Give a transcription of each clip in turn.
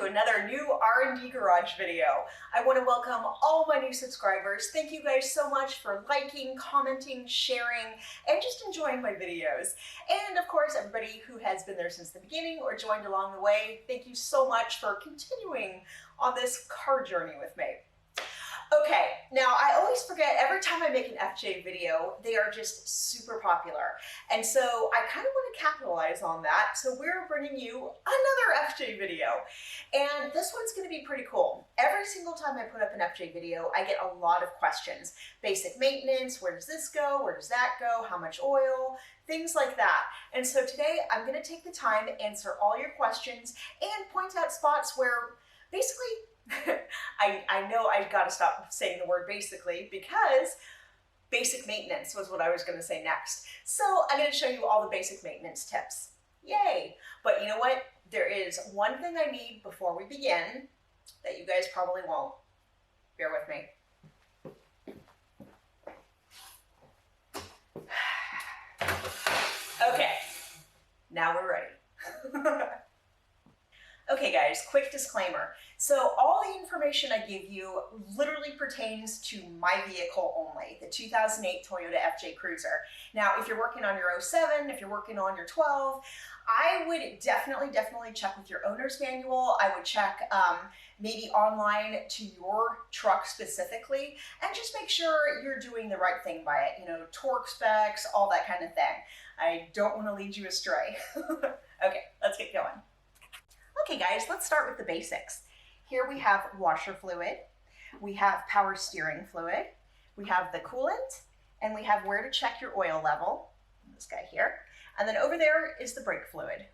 another new R&D Garage video. I want to welcome all my new subscribers. Thank you guys so much for liking, commenting, sharing, and just enjoying my videos. And of course, everybody who has been there since the beginning or joined along the way, thank you so much for continuing on this car journey with me. Okay, now I always forget, every time I make an FJ video, they are just super popular. And so I kind of want to capitalize on that. So we're bringing you another FJ video. And this one's going to be pretty cool. Every single time I put up an FJ video, I get a lot of questions. Basic maintenance, where does this go? Where does that go? How much oil? Things like that. And so today I'm going to take the time to answer all your questions and point out spots where basically I know I've got to stop saying the word basically, because basic maintenance was what I was going to say next. So I'm going to show you all the basic maintenance tips. Yay! But you know what? There is one thing I need before we begin that you guys probably won't. Bear with me. Okay, now we're ready. Okay guys, quick disclaimer. So all the information I give you literally pertains to my vehicle only, the 2008 Toyota FJ Cruiser. Now, if you're working on your 07, if you're working on your 12, I would definitely check with your owner's manual. I would check maybe online to your truck specifically, and just make sure you're doing the right thing by it. You know, torque specs, all that kind of thing. I don't want to lead you astray. Okay, let's get going. Okay guys, let's start with the basics. Here we have washer fluid, we have power steering fluid, we have the coolant, and we have where to check your oil level, this guy here, and then over there is the brake fluid.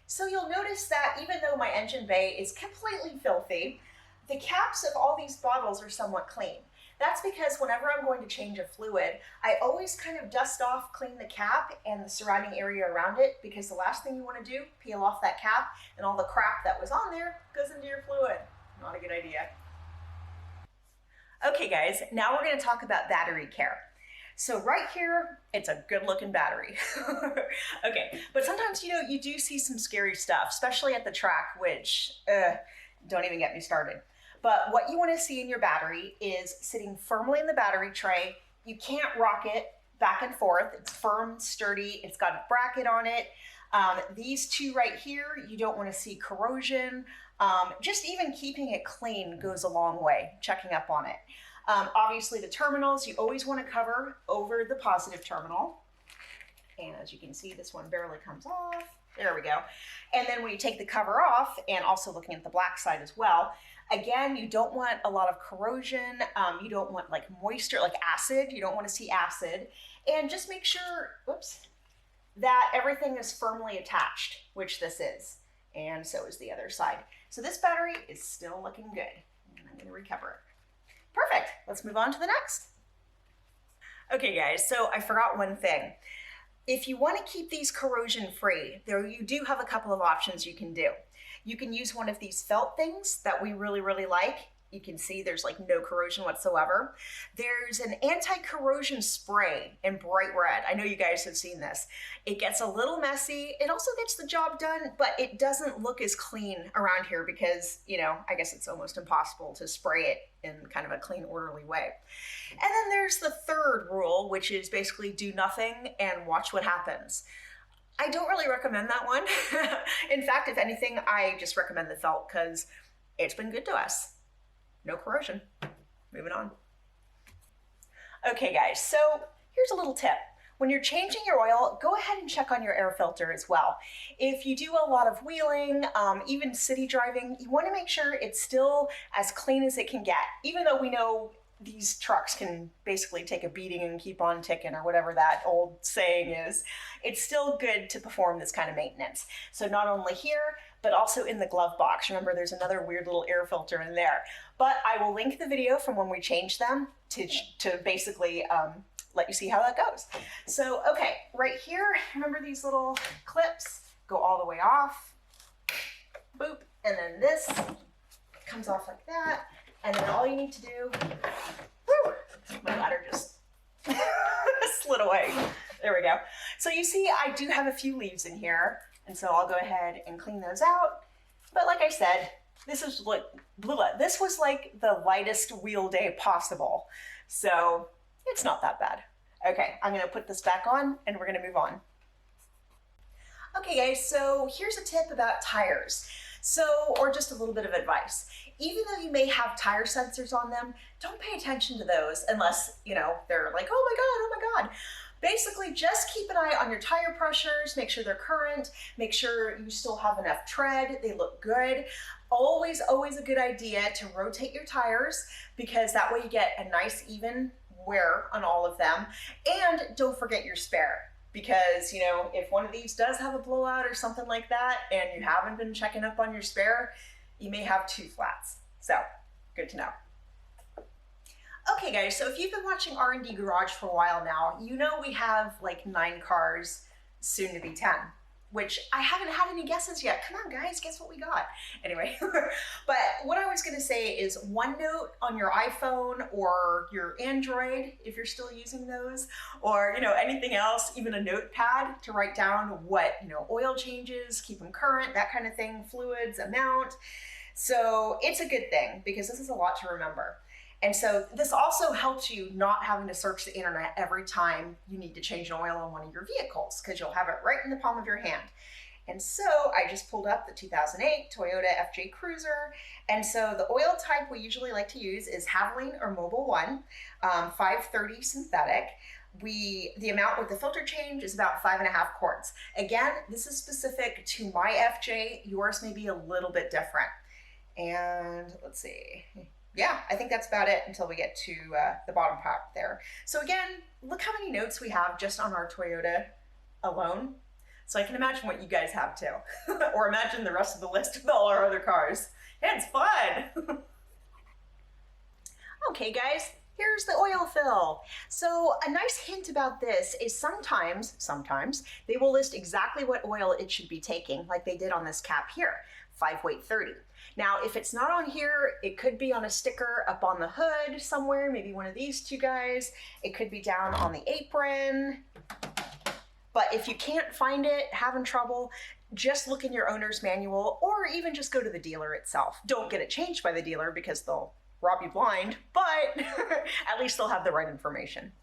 So you'll notice that even though my engine bay is completely filthy, the caps of all these bottles are somewhat clean. That's because whenever I'm going to change a fluid, I always kind of dust off, clean the cap and the surrounding area around it, because the last thing you want to do, peel off that cap and all the crap that was on there goes into your fluid. Not a good idea. Okay guys, now we're going to talk about battery care. So right here, it's a good looking battery. Okay, but sometimes, you know, you do see some scary stuff, especially at the track, which, don't even get me started. But what you want to see in your battery is sitting firmly in the battery tray. You can't rock it back and forth. It's firm, sturdy. It's got a bracket on it. These two right here, you don't want to see corrosion. Just even keeping it clean goes a long way, checking up on it. Obviously the terminals, you always want to cover over the positive terminal. And as you can see, this one barely comes off. There we go. And then when you take the cover off, and also looking at the black side as well, again, you don't want a lot of corrosion. You don't want like moisture, like acid. You don't want to see acid. And just make sure, whoops, that everything is firmly attached, which this is. And so is the other side. So this battery is still looking good. And I'm going to recover it. Perfect. Let's move on to the next. Okay, guys, so I forgot one thing. If you want to keep these corrosion free, you do have a couple of options you can do. You can use one of these felt things that we really like. You can see there's like no corrosion whatsoever. There's an anti-corrosion spray in bright red. I know you guys have seen this. It gets a little messy. It also gets the job done, but it doesn't look as clean around here because, you know, I guess it's almost impossible to spray it in kind of a clean, orderly way. And then there's the third rule, which is basically do nothing and watch what happens. I don't really recommend that one. In fact, if anything, I just recommend the felt because it's been good to us. No corrosion. Moving on. Okay guys, so here's a little tip. When you're changing your oil, go ahead and check on your air filter as well. If you do a lot of wheeling, even city driving, you want to make sure it's still as clean as it can get. Even though we know these trucks can basically take a beating and keep on ticking, or whatever that old saying is, it's still good to perform this kind of maintenance. So not only here, but also in the glove box. Remember, there's another weird little air filter in there. But I will link the video from when we changed them to basically let you see how that goes. So, okay, right here, remember these little clips? Go all the way off, boop, and then this comes off like that. And then all you need to do, whew, my ladder just slid away. There we go. So you see, I do have a few leaves in here. And so I'll go ahead and clean those out. But like I said, this was like the lightest wheel day possible. So it's not that bad. Okay, I'm gonna put this back on and we're gonna move on. Okay guys, so here's a tip about tires. Or just a little bit of advice. Even though you may have tire sensors on them, don't pay attention to those unless, they're like, oh my God. Basically, just keep an eye on your tire pressures, make sure they're current, make sure you still have enough tread, they look good. Always a good idea to rotate your tires because that way you get a nice even wear on all of them. And don't forget your spare. Because, if one of these does have a blowout or something like that, and you haven't been checking up on your spare, you may have two flats. So, good to know. Okay guys, so if you've been watching R&D Garage for a while now, you know we have like 9 cars, soon to be 10. Which I haven't had any guesses yet. Come on guys, guess what we got? Anyway, but what I was gonna say is OneNote on your iPhone or your Android, if you're still using those, or anything else, even a notepad to write down what, oil changes, keep them current, that kind of thing, fluids, amount. So it's a good thing because this is a lot to remember. And so this also helps you not having to search the internet every time you need to change an oil on one of your vehicles because you'll have it right in the palm of your hand. And so I just pulled up the 2008 Toyota FJ Cruiser. And so the oil type we usually like to use is Havoline or Mobil 1, 530 synthetic. The amount with the filter change is about 5.5 quarts. Again, this is specific to my FJ. Yours may be a little bit different. And let's see. Yeah, I think that's about it until we get to the bottom part there. So again, look how many notes we have just on our Toyota alone. So I can imagine what you guys have too. Or imagine the rest of the list with all our other cars. Yeah, it's fun. Okay guys, here's the oil fill. So a nice hint about this is sometimes they will list exactly what oil it should be taking, like they did on this cap here, 5-weight 30. Now, if it's not on here, it could be on a sticker up on the hood somewhere, maybe one of these two guys. It could be down on the apron. But if you can't find it, having trouble, just look in your owner's manual or even just go to the dealer itself. Don't get it changed by the dealer because they'll rob you blind, but at least they'll have the right information.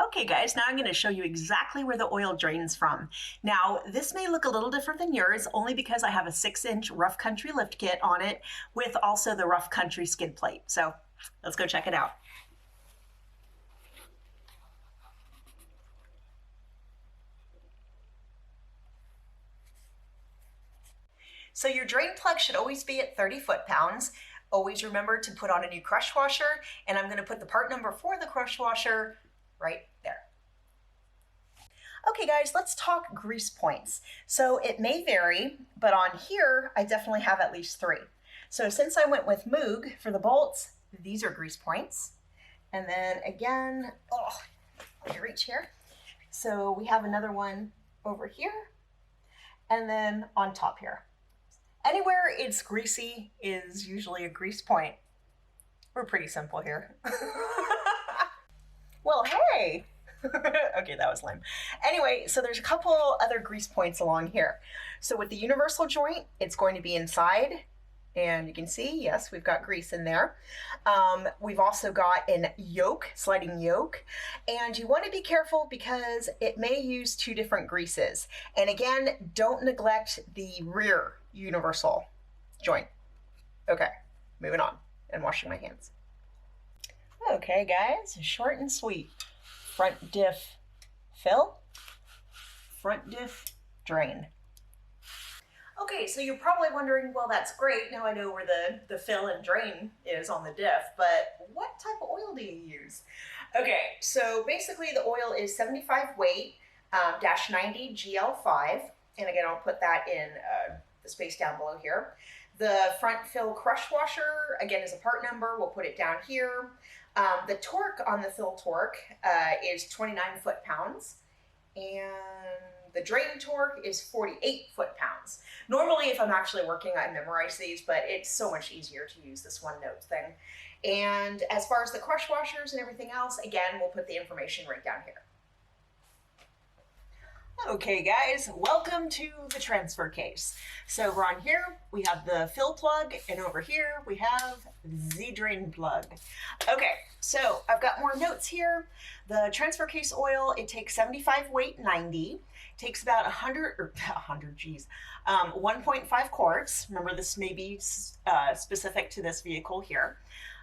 Okay guys, now I'm going to show you exactly where the oil drains from. Now this may look a little different than yours only because I have a 6-inch Rough Country lift kit on it with also the Rough Country skid plate. So let's go check it out. So your drain plug should always be at 30 foot-pounds. Always remember to put on a new crush washer, and I'm going to put the part number for the crush washer right there. Okay guys, let's talk grease points. So it may vary, but on here, I definitely have at least 3. So since I went with Moog for the bolts, these are grease points. And then again, let me reach here. So we have another one over here, and then on top here. Anywhere it's greasy is usually a grease point. We're pretty simple here. Well, hey! Okay, that was lame. Anyway, so there's a couple other grease points along here. So with the universal joint, it's going to be inside. And you can see, yes, we've got grease in there. We've also got an yoke, sliding yoke. And you want to be careful because it may use 2 different greases. And again, don't neglect the rear universal joint. Okay, moving on and washing my hands. Okay guys, short and sweet. Front diff fill, front diff drain. Okay, so you're probably wondering, well, that's great. Now I know where the fill and drain is on the diff, but what type of oil do you use? Okay, so basically the oil is 75 weight, -90 GL5. And again, I'll put that in the space down below here. The front fill crush washer, again, is a part number. We'll put it down here. The torque on the fill torque is 29 foot-pounds. And the drain torque is 48 foot-pounds. Normally, if I'm actually working, I memorize these, but it's so much easier to use this OneNote thing. And as far as the crush washers and everything else, again, we'll put the information right down here. Okay guys, welcome to the transfer case. So over on here, we have the fill plug, and over here we have the drain plug. Okay, so I've got more notes here. The transfer case oil, it takes 75 weight 90. Takes about 1.5 quarts. Remember, this may be specific to this vehicle here.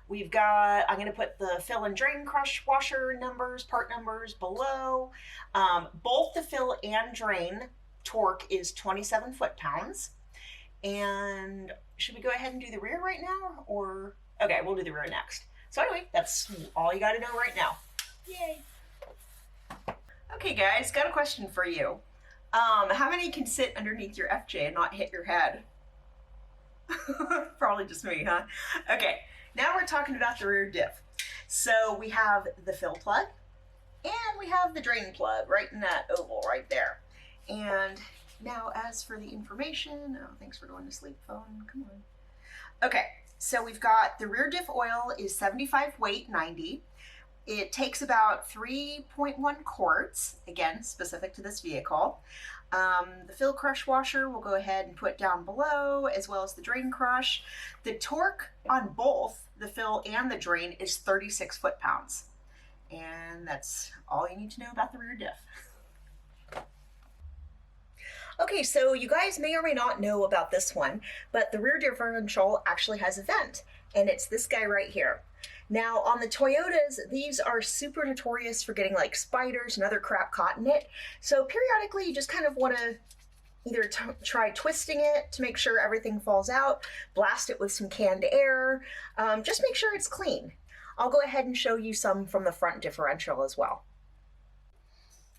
We've got, I'm going to put the fill and drain crush washer numbers, part numbers below. Both the fill and drain torque is 27 foot-pounds. And should we go ahead and do the rear right now? Or, okay, we'll do the rear next. So anyway, that's all you got to know right now. Yay. Okay guys, got a question for you. How many can sit underneath your FJ and not hit your head? Probably just me, huh? Okay. Now we're talking about the rear diff. So we have the fill plug and we have the drain plug right in that oval right there. And now as for the information, oh, thanks for going to sleep, phone, come on. Okay, so we've got the rear diff oil is 75 weight 90. It takes about 3.1 quarts, again, specific to this vehicle. The fill crush washer we'll go ahead and put down below, as well as the drain crush. The torque on both the fill and the drain is 36 foot-pounds. And that's all you need to know about the rear diff. Okay, so you guys may or may not know about this one, but the rear differential actually has a vent, and it's this guy right here. Now on the Toyotas, these are super notorious for getting like spiders and other crap caught in it. So periodically you just kind of want to either try twisting it to make sure everything falls out, blast it with some canned air, just make sure it's clean. I'll go ahead and show you some from the front differential as well.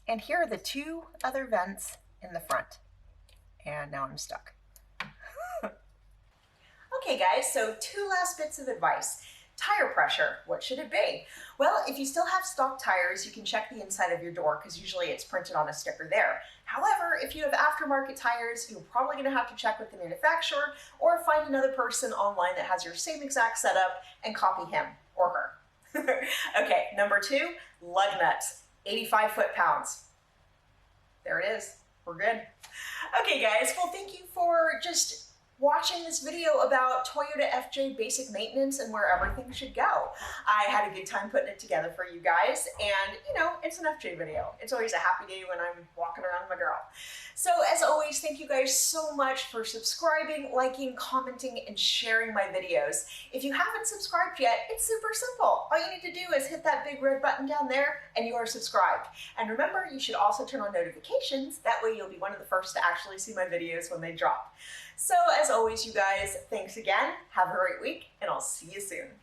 And here are the two other vents in the front. And now I'm stuck. Okay guys, so two last bits of advice. Tire pressure, what should it be? Well, if you still have stock tires, you can check the inside of your door because usually it's printed on a sticker there. However, if you have aftermarket tires, you're probably going to have to check with the manufacturer or find another person online that has your same exact setup and copy him or her. Okay, number two, lug nuts, 85 foot-pounds. There it is. We're good. Okay, guys, well, thank you for just watching this video about Toyota FJ basic maintenance and where everything should go. I had a good time putting it together for you guys, and you know, it's an FJ video. It's always a happy day when I'm walking around with my girl. So as always, thank you guys so much for subscribing, liking, commenting, and sharing my videos. If you haven't subscribed yet, it's super simple. All you need to do is hit that big red button down there and you are subscribed. And remember, you should also turn on notifications. That way you'll be one of the first to actually see my videos when they drop. So as always, you guys, thanks again. Have a great week, and I'll see you soon.